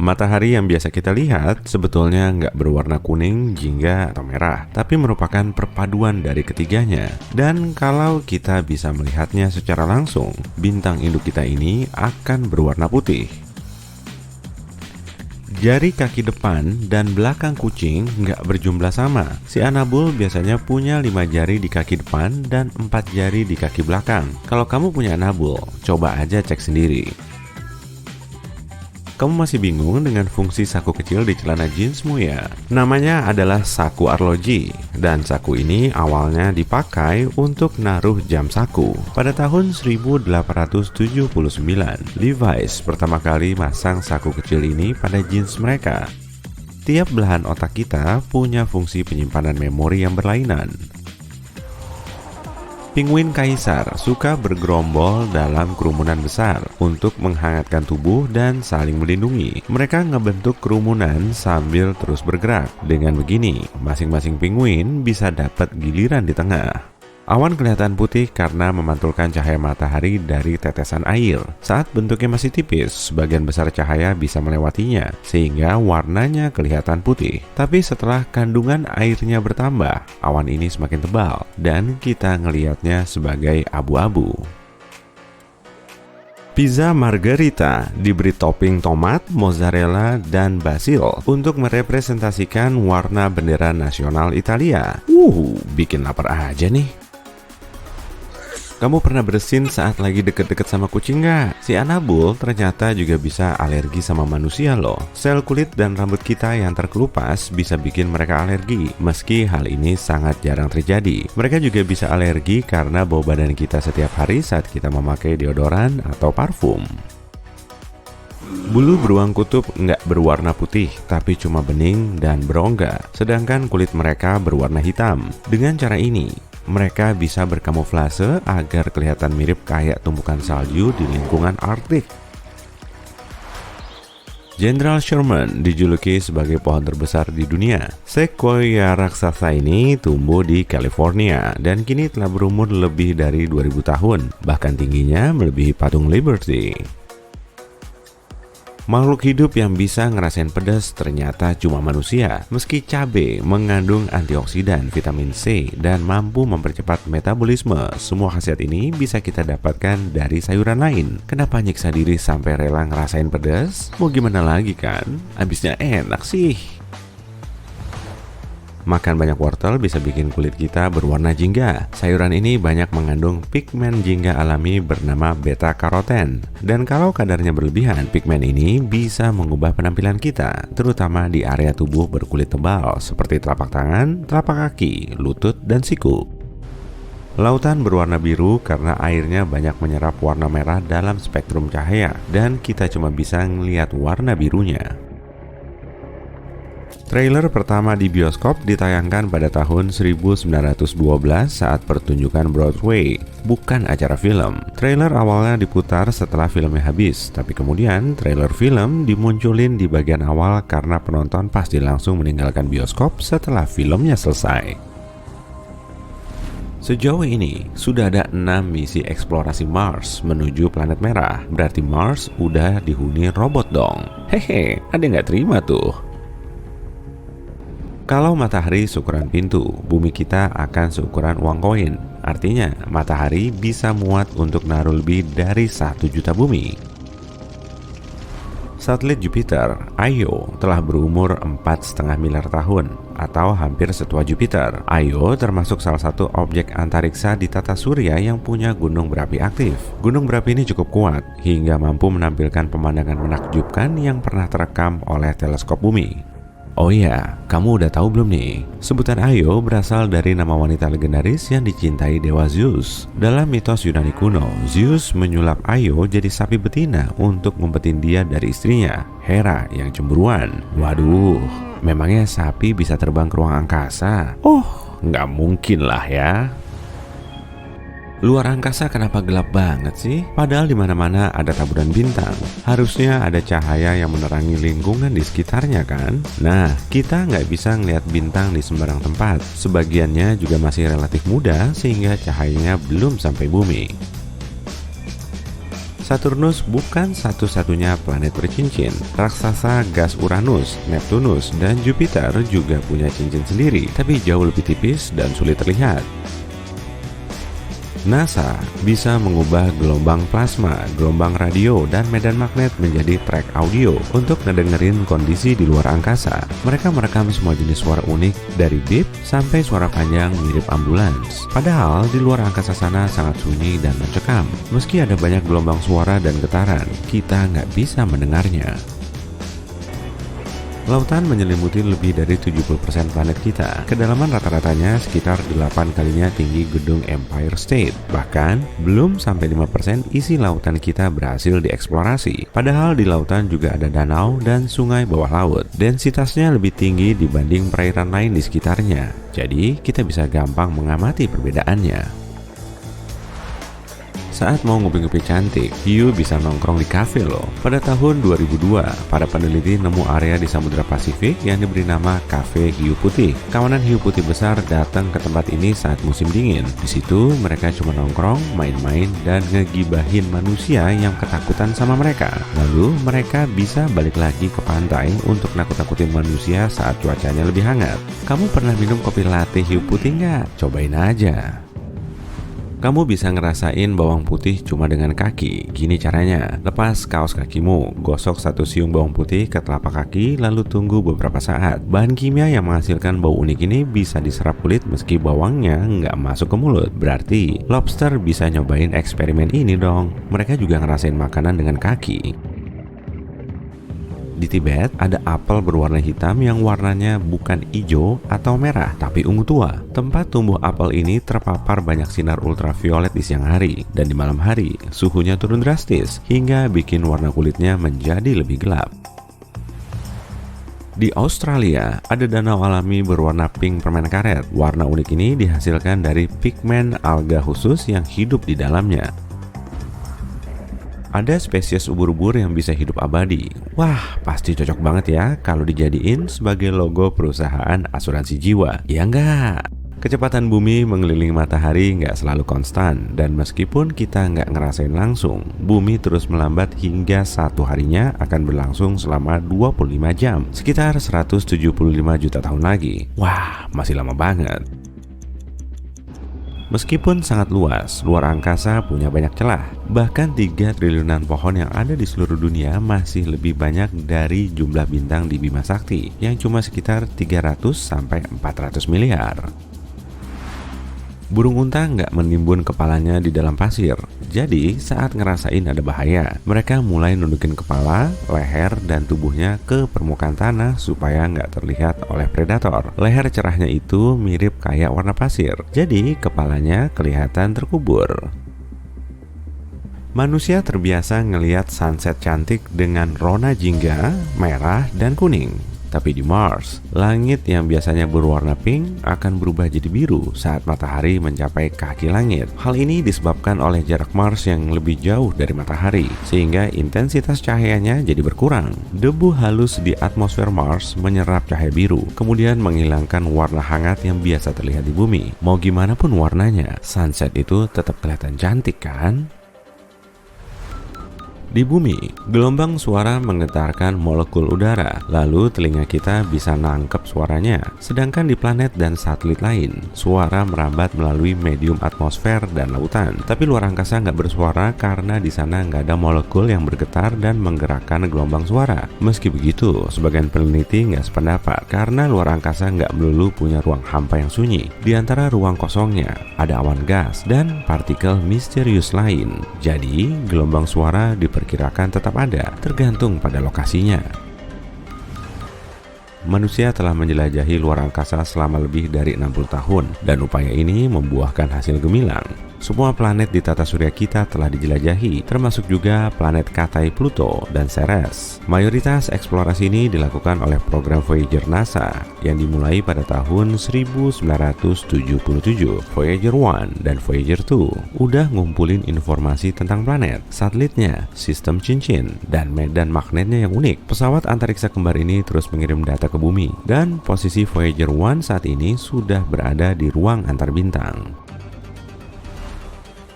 Matahari yang biasa kita lihat sebetulnya nggak berwarna kuning, jingga, atau merah, tapi merupakan perpaduan dari ketiganya. Dan kalau kita bisa melihatnya secara langsung, bintang induk kita ini akan berwarna putih. Jari kaki depan dan belakang kucing nggak berjumlah sama. Si Anabul biasanya punya 5 jari di kaki depan dan 4 jari di kaki belakang. Kalau kamu punya Anabul, coba aja cek sendiri. Kamu masih bingung dengan fungsi saku kecil di celana jeansmu ya? Namanya adalah saku arloji, dan saku ini awalnya dipakai untuk naruh jam saku. Pada tahun 1879, Levi's pertama kali masang saku kecil ini pada jeans mereka. Tiap belahan otak kita punya fungsi penyimpanan memori yang berlainan. Penguin kaisar suka bergerombol dalam kerumunan besar untuk menghangatkan tubuh dan saling melindungi. Mereka ngebentuk kerumunan sambil terus bergerak. Dengan begini, masing-masing penguin bisa dapat giliran di tengah. Awan kelihatan putih karena memantulkan cahaya matahari dari tetesan air. Saat bentuknya masih tipis, sebagian besar cahaya bisa melewatinya, sehingga warnanya kelihatan putih. Tapi setelah kandungan airnya bertambah, awan ini semakin tebal, dan kita ngelihatnya sebagai abu-abu. Pizza margherita diberi topping tomat, mozzarella, dan basil untuk merepresentasikan warna bendera nasional Italia. Bikin lapar aja nih. Kamu pernah bersin saat lagi deket-deket sama kucing nggak? Si Anabul ternyata juga bisa alergi sama manusia loh. Sel kulit dan rambut kita yang terkelupas bisa bikin mereka alergi. Meski hal ini sangat jarang terjadi. Mereka juga bisa alergi karena bau badan kita setiap hari saat kita memakai deodoran atau parfum. Bulu beruang kutub nggak berwarna putih, tapi cuma bening dan berongga. Sedangkan kulit mereka berwarna hitam. Dengan cara ini, mereka bisa berkamuflase agar kelihatan mirip kayak tumpukan salju di lingkungan Arktik. Jenderal Sherman dijuluki sebagai pohon terbesar di dunia. Sequoia raksasa ini tumbuh di California dan kini telah berumur lebih dari 2000 tahun. Bahkan tingginya melebihi patung Liberty. Makhluk hidup yang bisa ngerasain pedas ternyata cuma manusia. Meski cabai mengandung antioksidan, vitamin C, dan mampu mempercepat metabolisme, semua khasiat ini bisa kita dapatkan dari sayuran lain. Kenapa nyiksa diri sampai rela ngerasain pedas? Mau gimana lagi kan? Abisnya enak sih. Makan banyak wortel bisa bikin kulit kita berwarna jingga. Sayuran ini banyak mengandung pigmen jingga alami bernama beta-karoten. Dan kalau kadarnya berlebihan, pigmen ini bisa mengubah penampilan kita, terutama di area tubuh berkulit tebal seperti telapak tangan, telapak kaki, lutut, dan siku. Lautan berwarna biru karena airnya banyak menyerap warna merah dalam spektrum cahaya, dan kita cuma bisa ngelihat warna birunya. Trailer pertama di bioskop ditayangkan pada tahun 1912 saat pertunjukan Broadway, bukan acara film. Trailer awalnya diputar setelah filmnya habis, tapi kemudian trailer film dimunculin di bagian awal karena penonton pasti langsung meninggalkan bioskop setelah filmnya selesai. Sejauh ini, sudah ada 6 misi eksplorasi Mars menuju planet merah. Berarti Mars udah dihuni robot dong. Hehe, ada nggak terima tuh? Kalau matahari seukuran pintu, bumi kita akan seukuran uang koin. Artinya, matahari bisa muat untuk naruh lebih dari 1 juta bumi. Satelit Jupiter, Io, telah berumur 4,5 miliar tahun, atau hampir setua Jupiter. Io termasuk salah satu objek antariksa di tata surya yang punya gunung berapi aktif. Gunung berapi ini cukup kuat, hingga mampu menampilkan pemandangan menakjubkan yang pernah terekam oleh teleskop bumi. Oh iya, kamu udah tahu belum nih? Sebutan Io berasal dari nama wanita legendaris yang dicintai dewa Zeus. Dalam mitos Yunani kuno, Zeus menyulap Io jadi sapi betina untuk ngumpetin dia dari istrinya, Hera yang cemburuan. Waduh, memangnya sapi bisa terbang ke ruang angkasa? Oh, nggak mungkin lah ya. Luar angkasa kenapa gelap banget sih? Padahal di mana-mana ada taburan bintang. Harusnya ada cahaya yang menerangi lingkungan di sekitarnya kan? Nah, kita nggak bisa ngeliat bintang di sembarang tempat. Sebagiannya juga masih relatif muda sehingga cahayanya belum sampai bumi. Saturnus bukan satu-satunya planet bercincin. Raksasa gas Uranus, Neptunus, dan Jupiter juga punya cincin sendiri, tapi jauh lebih tipis dan sulit terlihat. NASA bisa mengubah gelombang plasma, gelombang radio, dan medan magnet menjadi track audio untuk ngedengerin kondisi di luar angkasa. Mereka merekam semua jenis suara unik, dari beep sampai suara panjang mirip ambulans. Padahal di luar angkasa sana sangat sunyi dan mencekam. Meski ada banyak gelombang suara dan getaran, kita nggak bisa mendengarnya. Lautan menyelimuti lebih dari 70% planet kita. Kedalaman rata-ratanya sekitar 8 kalinya tinggi gedung Empire State. Bahkan, belum sampai 5% isi lautan kita berhasil dieksplorasi. Padahal di lautan juga ada danau dan sungai bawah laut. Densitasnya lebih tinggi dibanding perairan lain di sekitarnya. Jadi, kita bisa gampang mengamati perbedaannya. Saat mau ngopi-ngopi cantik, hiu bisa nongkrong di kafe loh. Pada tahun 2002, para peneliti nemu area di Samudra Pasifik yang diberi nama Cafe Hiu Putih. Kawanan hiu putih besar datang ke tempat ini saat musim dingin. Di situ mereka cuma nongkrong, main-main, dan ngegibahin manusia yang ketakutan sama mereka. Lalu mereka bisa balik lagi ke pantai untuk nakut-nakutin manusia saat cuacanya lebih hangat. Kamu pernah minum kopi latte hiu putih nggak? Cobain aja. Kamu bisa ngerasain bawang putih cuma dengan kaki. Gini caranya, lepas kaos kakimu, gosok satu siung bawang putih ke telapak kaki, lalu tunggu beberapa saat. Bahan kimia yang menghasilkan bau unik ini bisa diserap kulit meski bawangnya nggak masuk ke mulut. Berarti, lobster bisa nyobain eksperimen ini dong. Mereka juga ngerasain makanan dengan kaki. Di Tibet, ada apel berwarna hitam yang warnanya bukan hijau atau merah, tapi ungu tua. Tempat tumbuh apel ini terpapar banyak sinar ultraviolet di siang hari, dan di malam hari, suhunya turun drastis, hingga bikin warna kulitnya menjadi lebih gelap. Di Australia, ada danau alami berwarna pink permen karet. Warna unik ini dihasilkan dari pigmen alga khusus yang hidup di dalamnya. Ada spesies ubur-ubur yang bisa hidup abadi. Wah, pasti cocok banget ya kalau dijadiin sebagai logo perusahaan asuransi jiwa. Ya enggak? Kecepatan bumi mengelilingi matahari nggak selalu konstan, dan meskipun kita nggak ngerasain langsung, bumi terus melambat hingga satu harinya akan berlangsung selama 25 jam, sekitar 175 juta tahun lagi. Wah, masih lama banget. Meskipun sangat luas, luar angkasa punya banyak celah. Bahkan 3 triliunan pohon yang ada di seluruh dunia masih lebih banyak dari jumlah bintang di Bima Sakti, yang cuma sekitar 300-400 miliar. Burung unta nggak menimbun kepalanya di dalam pasir. Jadi saat ngerasain ada bahaya, mereka mulai nundukin kepala, leher, dan tubuhnya ke permukaan tanah supaya nggak terlihat oleh predator. Leher cerahnya itu mirip kayak warna pasir, jadi kepalanya kelihatan terkubur. Manusia terbiasa ngelihat sunset cantik dengan rona jingga, merah, dan kuning. Tapi di Mars, langit yang biasanya berwarna pink akan berubah jadi biru saat matahari mencapai kaki langit. Hal ini disebabkan oleh jarak Mars yang lebih jauh dari matahari, sehingga intensitas cahayanya jadi berkurang. Debu halus di atmosfer Mars menyerap cahaya biru, kemudian menghilangkan warna hangat yang biasa terlihat di bumi. Mau gimana pun warnanya, sunset itu tetap kelihatan cantik kan? Di bumi, gelombang suara menggetarkan molekul udara, lalu telinga kita bisa nangkep suaranya. Sedangkan di planet dan satelit lain, suara merambat melalui medium atmosfer dan lautan. Tapi luar angkasa nggak bersuara karena di sana nggak ada molekul yang bergetar dan menggerakkan gelombang suara. Meski begitu, sebagian peneliti nggak sependapat karena luar angkasa nggak melulu punya ruang hampa yang sunyi. Di antara ruang kosongnya, ada awan gas dan partikel misterius lain. Jadi, gelombang suara diperkirakan tetap ada, tergantung pada lokasinya. Manusia telah menjelajahi luar angkasa selama lebih dari 60 tahun, dan upaya ini membuahkan hasil gemilang. Semua planet di tata surya kita telah dijelajahi, termasuk juga planet Katai Pluto dan Ceres. Mayoritas eksplorasi ini dilakukan oleh program Voyager NASA yang dimulai pada tahun 1977. Voyager 1 dan Voyager 2 udah ngumpulin informasi tentang planet, satelitnya, sistem cincin, dan medan magnetnya yang unik. Pesawat antariksa kembar ini terus mengirim data ke bumi, dan posisi Voyager 1 saat ini sudah berada di ruang antar bintang.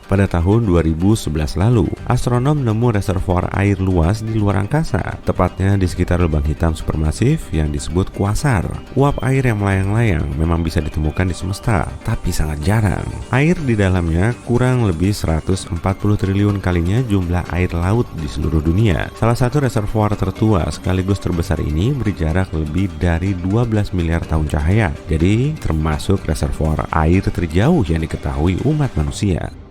Pada tahun 2011 lalu, astronom nemu reservoir air luas di luar angkasa, tepatnya di sekitar lubang hitam supermasif yang disebut kuasar. Uap air yang melayang-layang memang bisa ditemukan di semesta, tapi sangat jarang. Air di dalamnya kurang lebih 140 triliun kalinya jumlah air laut di seluruh dunia. Salah satu reservoir tertua sekaligus terbesar ini berjarak lebih dari 12 miliar tahun cahaya. Jadi, termasuk reservoir air terjauh yang diketahui umat manusia.